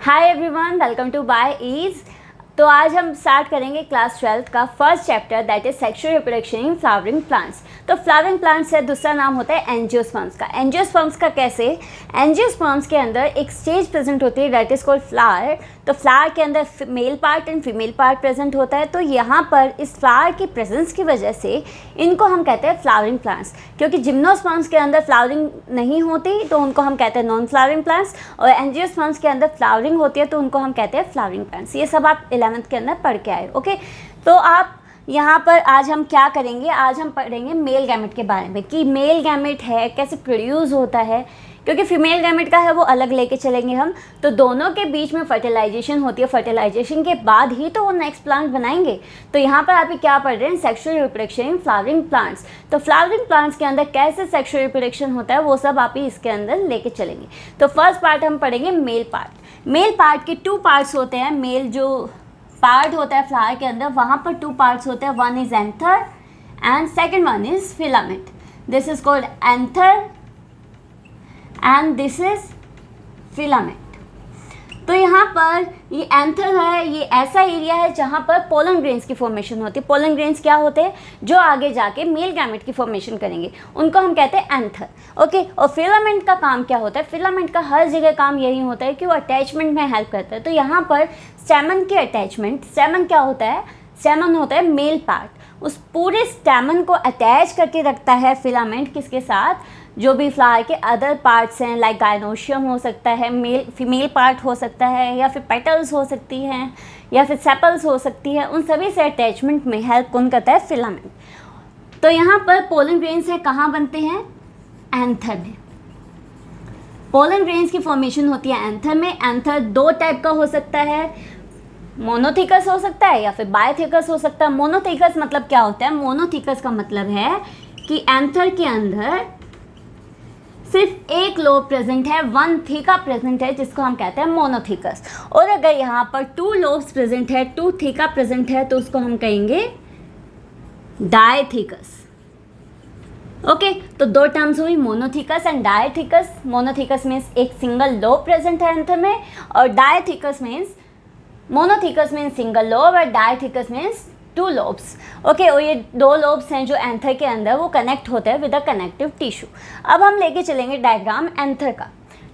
Hi everyone, welcome to by ease. तो आज हम स्टार्ट करेंगे क्लास 12 का first chapter that is sexual reproduction in flowering plants. तो फ्लावरिंग प्लांट्स से दूसरा नाम होता है एंजियोस्पर्म्स का। एंजियोस्पर्म्स का कैसे? एंजियोस्पर्म्स के अंदर एक स्टेज प्रेजेंट होती है दैट इज कॉल्ड फ्लावर। तो फ्लावर के अंदर male part and female part present होता है। तो यहाँ पर इस फ्लावर की प्रेजेंस की वजह से इनको हम कहते हैं फ्लावरिंग प्लांट्स, क्योंकि जिम्नोस्पर्म्स के अंदर फ्लावरिंग नहीं होती तो उनको हम कहते हैं नॉन फ्लावरिंग प्लांट्स, और एंजियोस्पर्म्स के अंदर फ्लावरिंग होती है तो उनको हम कहते हैं फ्लावरिंग प्लांट्स। ये सब आप 11th के अंदर पढ़ के आए। ओके, तो आप यहाँ पर आज हम क्या करेंगे? आज हम पढ़ेंगे मेल गैमेट के बारे में कि मेल गैमेट है कैसे प्रोड्यूस होता है, क्योंकि फीमेल गैमेट का है वो अलग लेके चलेंगे हम। तो दोनों के बीच में फर्टिलाइजेशन होती है, फर्टिलाइजेशन के बाद ही तो वो नेक्स्ट प्लांट बनाएंगे। तो यहाँ पर आप क्या पढ़ रहे हैं? Sexual reproduction in flowering plants. तो फ्लावरिंग प्लांट्स के अंदर कैसे सेक्सुअल रिप्रोडक्शन होता है वो सब आप ही इसके अंदर लेके चलेंगे। तो फर्स्ट पार्ट हम पढ़ेंगे मेल पार्ट। मेल पार्ट के 2 पार्ट्स होते हैं। मेल जो पार्ट होता है फ्लावर के अंदर वहाँ पर 2 पार्ट्स होते हैं। One is anther and second one is filament. This is called anther and this is filament. तो यहाँ पर ये एंथर है, ये ऐसा एरिया है जहाँ पर पोलन ग्रेन्स की फॉर्मेशन होती है। पोलन ग्रेन्स क्या होते हैं? जो आगे जाके मेल गैमेट की फॉर्मेशन करेंगे, उनको हम कहते हैं एंथर। ओके, और फिलामेंट का काम क्या होता है? फिलामेंट का हर जगह काम यही होता है कि वो अटैचमेंट में हेल्प करता है। तो यहाँ पर स्टेमन के अटैचमेंट, स्टेमन क्या होता है? स्टेमन होता है मेल पार्ट। उस पूरे स्टेमन को अटैच करके रखता है फिलामेंट। किसके साथ? जो भी फ्लावर के अदर पार्ट्स हैं, लाइक गायनोशियम हो सकता है, मेल फीमेल पार्ट हो सकता है, या फिर पेटल्स हो सकती हैं, या फिर सेपल्स हो सकती है, उन सभी से अटैचमेंट में हेल्प कौन करता है? फिलामेंट। तो यहाँ पर पोलन ग्रेन्स है कहाँ बनते हैं? एंथर में। पोलन ग्रेन्स की फॉर्मेशन होती है एंथर में। एंथर 2 टाइप का हो सकता है, मोनोथिकस हो सकता है या फिर बायोथिकस हो सकता है। मोनोथिकस मतलब क्या होता है? मोनोथिकस का मतलब है कि एंथर के अंदर सिर्फ एक लोब प्रेजेंट है, 1 थीका प्रेजेंट है, जिसको हम कहते हैं मोनोथिकस। और अगर यहाँ पर 2 लोब्स प्रेजेंट है, 2 थीका प्रेजेंट है, तो उसको हम कहेंगे डायथिकस। ओके, तो 2 टर्म्स हुई, monothecous and dithecous. Monothecous means एक सिंगल लोब प्रेजेंट है एंथर में, और dithecous means monothecous means single lobe और डायथिकस मीन्स 2 लोब्स। ओके, और ये 2 लोब्स हैं जो एंथर के अंदर वो कनेक्ट होते हैं विद अ कनेक्टिव टिश्यू। अब हम लेके चलेंगे डायग्राम एंथर का।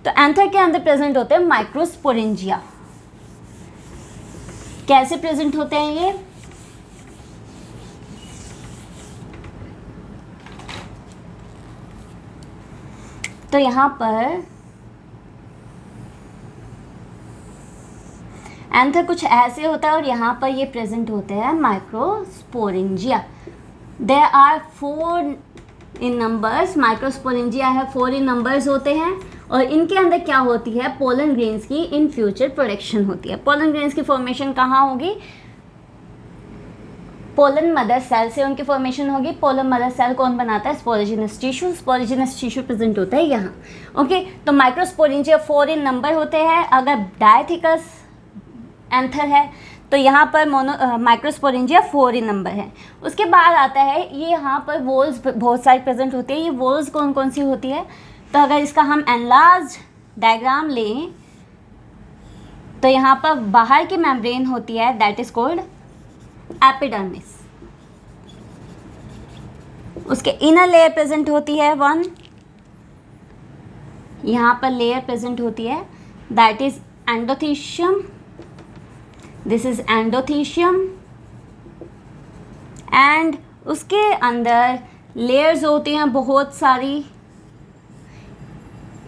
तो एंथर के अंदर प्रेजेंट होते हैं माइक्रोस्पोरेंजिया। कैसे प्रेजेंट होते हैं ये? तो यहाँ पर एंथर कुछ ऐसे होता है और यहाँ पर ये प्रेजेंट होते हैं microsporangia. There are 4 in numbers. Microsporangia है 4 इन नंबर्स होते हैं, और इनके अंदर क्या होती है? पोलन ग्रेन्स की इन फ्यूचर प्रोडक्शन होती है। पोलन ग्रेन्स की फॉर्मेशन कहाँ होगी? पोलन मदर सेल से उनकी फॉर्मेशन होगी। पोलन मदर सेल कौन बनाता है? Sporogenous tissue. Sporogenous tissue present होता है यहाँ। ओके, तो माइक्रोस्पोरेंजिया 4 इन नंबर होते हैं। अगर डायथिकस एंथर है तो यहाँ पर माइक्रोस्पोरेंजिया 4 इन नंबर है। उसके बाद आता है ये यहाँ पर वॉल्स बहुत सारी प्रेजेंट होती है। ये वॉल्स कौन कौन सी होती है? तो अगर इसका हम एनलार्ज डायग्राम लें तो यहाँ पर बाहर की मेम्ब्रेन होती है दैट इज कॉल्ड एपिडर्मिस। उसके इनर लेयर प्रेजेंट होती है 1। यहाँ पर लेयर प्रेजेंट होती है that is endothecium. This is endothecium and उसके अंदर लेयर्स होती हैं बहुत सारी।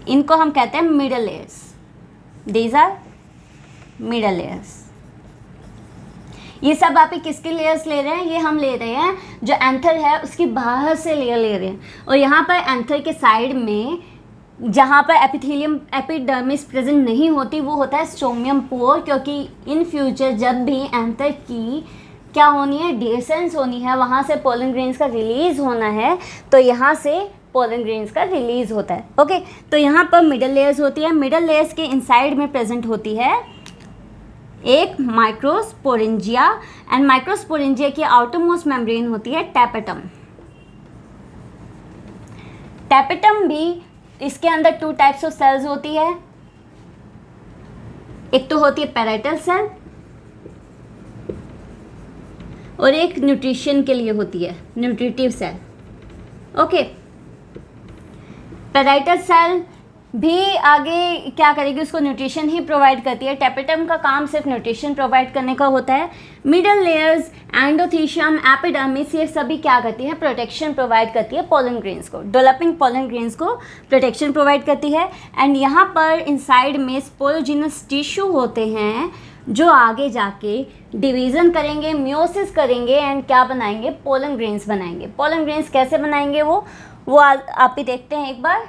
इनको हम कहते हैं middle layers. These are middle layers. ये सब आप किसके लेयर्स ले रहे हैं? ये हम ले रहे हैं जो एंथर है उसकी बाहर से लेयर ले रहे हैं। और यहाँ पर एंथर के साइड में जहाँ पर एपिथेलियम एपिडर्मिस प्रेजेंट नहीं होती वो होता है स्ट्रोमियम पोर, क्योंकि इन फ्यूचर जब भी एंथर की क्या होनी है? डिसेंस होनी है, वहाँ से पोलन ग्रेन्स का रिलीज होना है, तो यहाँ से पोलन ग्रेन्स का रिलीज होता है। ओके, तो यहाँ पर मिडल लेयर्स होती है। मिडल लेयर्स के इनसाइड में प्रेजेंट होती है एक माइक्रोस्पोरेंजिया, एंड माइक्रोस्पोरेंजिया की आउटरमोस्ट मेम्ब्रेन होती है टैपेटम। टैपेटम भी इसके अंदर 2 टाइप्स ऑफ सेल्स होती है। एक तो होती है पैराइटल सेल और एक न्यूट्रिशन के लिए होती है nutritive cell. Okay, parietal cell भी आगे क्या करेगी, उसको न्यूट्रिशन ही प्रोवाइड करती है। टेपेटम का काम सिर्फ न्यूट्रिशन प्रोवाइड करने का होता है। मिडल लेयर्स, एंडोथीशियम, एपिडर्मिस, ये सभी क्या करती है, प्रोटेक्शन प्रोवाइड करती है पोलन ग्रेन्स को, डेवलपिंग पोलन ग्रेन्स को प्रोटेक्शन प्रोवाइड करती है। एंड यहाँ पर इनसाइड में स्पोरोजिनस टिश्यू होते हैं जो आगे जाके डिवीज़न करेंगे, मियोसिस करेंगे एंड क्या बनाएंगे, पोलन ग्रेन्स बनाएंगे। पोलन ग्रेन्स कैसे बनाएंगे वो आप भी देखते हैं एक बार।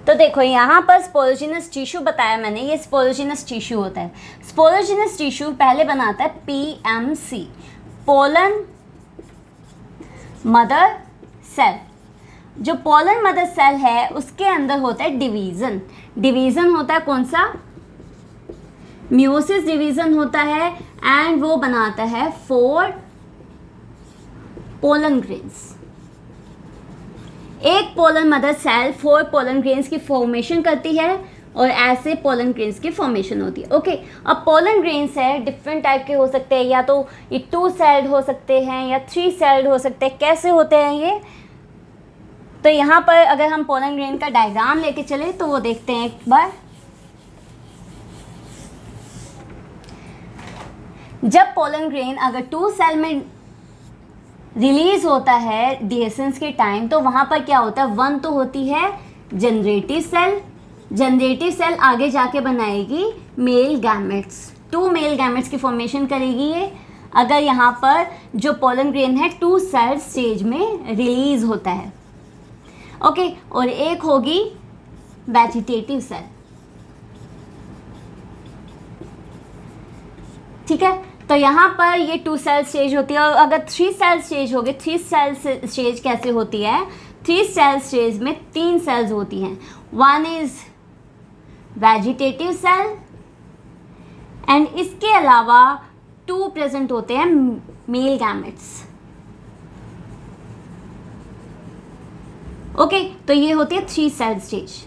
तो देखो यहाँ पर स्पोरोजिनस टिश्यू बताया मैंने, ये स्पोरोजिनस टिश्यू होता है। स्पोरोजिनस टिश्यू पहले बनाता है पीएमसी, पोलन मदर सेल। जो पोलन मदर सेल है उसके अंदर होता है डिवीज़न। डिवीज़न होता है कौन सा, मियोसिस डिवीज़न होता है एंड वो बनाता है 4 पोलन ग्रेन्स। एक pollen mother cell 4 pollen grains की फॉर्मेशन करती है और ऐसे पोलन ग्रेन्स की फॉर्मेशन होती है। ओके, अब पोलन ग्रेन्स है डिफरेंट टाइप के हो सकते हैं, या तो ये 2 सेल्ड हो सकते हैं या 3 सेल्ड हो सकते हैं। कैसे होते हैं ये, तो यहाँ पर अगर हम पोलन ग्रेन का डायग्राम लेके चले तो वो देखते हैं एक बार। जब पोलन ग्रेन अगर 2 सेल में रिलीज होता है डिएसेंस के टाइम, तो वहाँ पर क्या होता है, 1 तो होती है जनरेटिव सेल। जनरेटिव सेल आगे जाके बनाएगी मेल गैमेट्स, 2 मेल गैमेट्स की फॉर्मेशन करेगी ये। अगर यहाँ पर जो पोलन ग्रेन है 2 सेल स्टेज में रिलीज होता है। ओके, और एक होगी वेजिटेटिव सेल। ठीक है, तो यहाँ पर ये 2 सेल स्टेज होती है। और अगर 3 सेल स्टेज हो गए, 3 सेल स्टेज कैसे होती है, 3 सेल स्टेज में 3 सेल्स होती हैं। 1 इज वेजिटेटिव सेल एंड इसके अलावा 2 प्रेजेंट होते हैं मेल गैमेट्स। ओके, तो ये होती है 3 सेल स्टेज।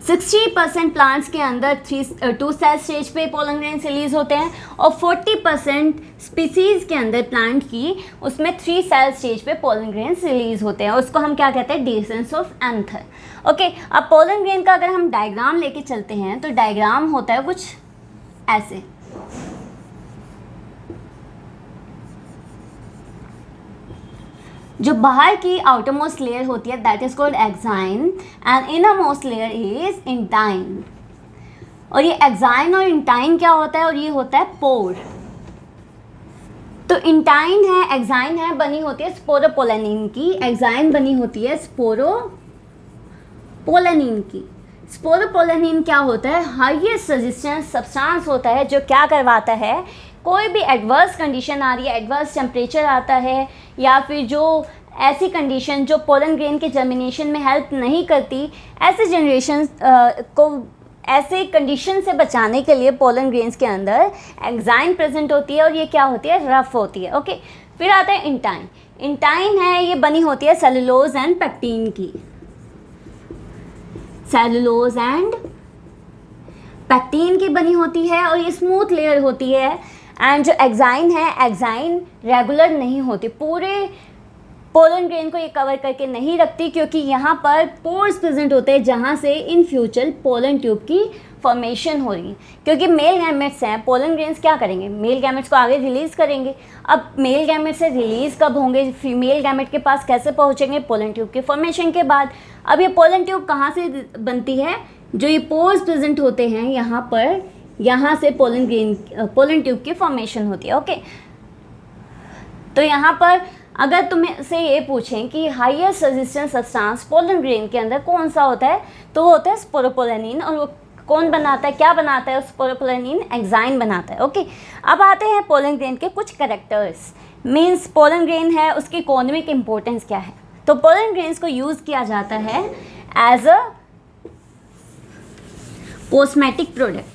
60% प्लांट्स के अंदर 2 सेल स्टेज पे पोलन ग्रेन्स रिलीज होते हैं और 40% स्पीसीज के अंदर प्लांट की उसमें 3 सेल स्टेज पे पोलन ग्रेन्स रिलीज होते हैं। उसको हम क्या कहते हैं, डिसेंस ऑफ एंथर। ओके, अब पोलन ग्रेन का अगर हम डायग्राम लेके चलते हैं तो डायग्राम होता है कुछ ऐसे। जो बाहर की आउटरमोस्ट लेयर होती है that is called exine and innermost layer is intine. और ये एक्साइन और इंटाइन क्या होता है, और ये होता है पोर। तो इंटाइन है, एक्साइन है, बनी होती है स्पोरोपोलेनिन की, एक्साइन बनी होती है स्पोरोपोलेनिन की। स्पोरोपोलेनिन क्या होता है, हाईएस्ट रेजिस्टेंस सब्सटेंस होता है जो क्या करवाता है, कोई भी एडवर्स कंडीशन आ रही है, एडवर्स टेम्परेचर आता है या फिर जो ऐसी कंडीशन जो पोलन ग्रेन के जर्मिनेशन में हेल्प नहीं करती, ऐसे जनरेशन को ऐसे कंडीशन से बचाने के लिए पोलन ग्रेन्स के अंदर एक्साइन प्रेजेंट होती है और ये क्या होती है, रफ होती है। ओके, फिर आता है इंटाइन। इंटाइन है, ये बनी होती है सेलुलोज एंड पेक्टिन की, सेलुलोज एंड पेक्टिन की बनी होती है और ये स्मूथ लेयर होती है। एंड जो एक्साइन है, एक्साइन रेगुलर नहीं होती, पूरे पोलन ग्रेन को ये कवर करके नहीं रखती क्योंकि यहाँ पर पोर्स प्रेजेंट होते हैं जहाँ से इन फ्यूचर पोलन ट्यूब की फॉर्मेशन हो रही है। क्योंकि मेल गैमेट्स हैं, पोलन ग्रेन्स क्या करेंगे, मेल गैमेट्स को आगे रिलीज़ करेंगे। अब मेल गैमेट से रिलीज़ कब होंगे, फीमेल गैमेट के पास कैसे पहुँचेंगे, पोलन ट्यूब के फॉर्मेशन के बाद। अब ये पोलन ट्यूब कहाँ से बनती है, जो ये पोर्स प्रेजेंट होते हैं यहाँ पर, यहाँ से पोलन ट्यूब की फॉर्मेशन होती है। ओके, तो यहाँ पर अगर तुम्हें से ये पूछें कि highest resistance substance pollen grain के अंदर कौन सा होता है, तो वो होता है स्पोरोपोलेनिन। और वो कौन बनाता है, क्या बनाता है, स्पोरोपोलेनिन एक्साइन बनाता है। ओके, अब आते हैं पोलन ग्रेन के कुछ कैरेक्टर्स, मीन्स पोलन ग्रेन है उसकी इकोनॉमिक इम्पोर्टेंस क्या है। तो पोलन ग्रेन्स को यूज़ किया जाता है as a cosmetic product.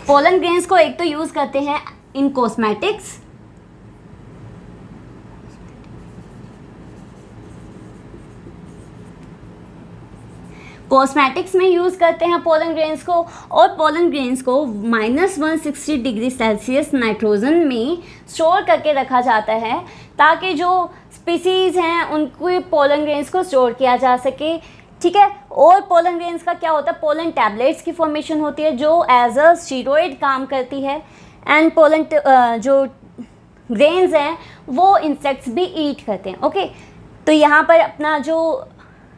Pollen grains को एक तो यूज़ करते हैं इन कॉस्मेटिक्स कॉस्मेटिक्स में यूज़ करते हैं पोलन ग्रेन्स को, और पोलन ग्रेन्स को -160 डिग्री सेल्सियस नाइट्रोजन में स्टोर करके रखा जाता है ताकि जो स्पीसीज़ हैं उनको पोलन ग्रेन्स को स्टोर किया जा सके, ठीक है। और पोलन ग्रेन्स का क्या होता है, पोलन टैबलेट्स की फॉर्मेशन होती है जो एज अ स्टीरॉयड काम करती है, एंड पोलन जो ग्रेन्स हैं वो इंसेक्ट्स भी ईट करते हैं, ओके। तो यहाँ पर अपना जो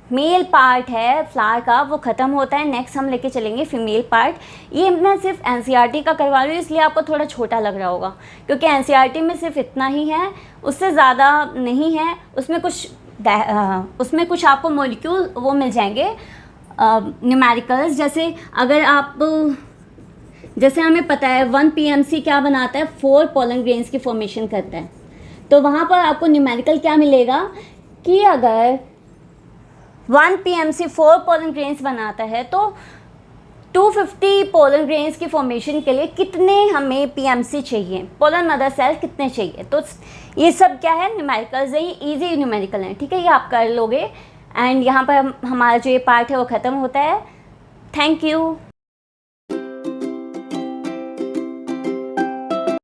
मेल पार्ट है फ्लावर का वो ख़त्म होता है। नेक्स्ट हम लेके चलेंगे फीमेल पार्ट। ये मैं सिर्फ एनसीईआरटी का करवा रही हूँ इसलिए आपको थोड़ा छोटा लग रहा होगा, क्योंकि एनसीईआरटी में सिर्फ इतना ही है, उससे ज़्यादा नहीं है। उसमें कुछ आपको मॉलिक्यूल वो मिल जाएंगे न्यूमेरिकल्स। जैसे हमें पता है 1 PMC क्या बनाता है, 4 पोलन ग्रेन्स की फॉर्मेशन करता है। तो वहाँ पर आपको न्यूमेरिकल क्या मिलेगा कि अगर 1 PMC 4 पोलन ग्रेन्स बनाता है तो 250 पोलन ग्रेन्स की फॉर्मेशन के लिए कितने हमें PMC चाहिए, पोलन मदर सेल कितने चाहिए। तो ये सब क्या है, न्यूमेरिकल्स है, ये इजी न्यूमेरिकल है, ठीक है, ये आप कर लोगे। एंड यहाँ पर हमारा जो ये पार्ट है वो ख़त्म होता है। Thank you.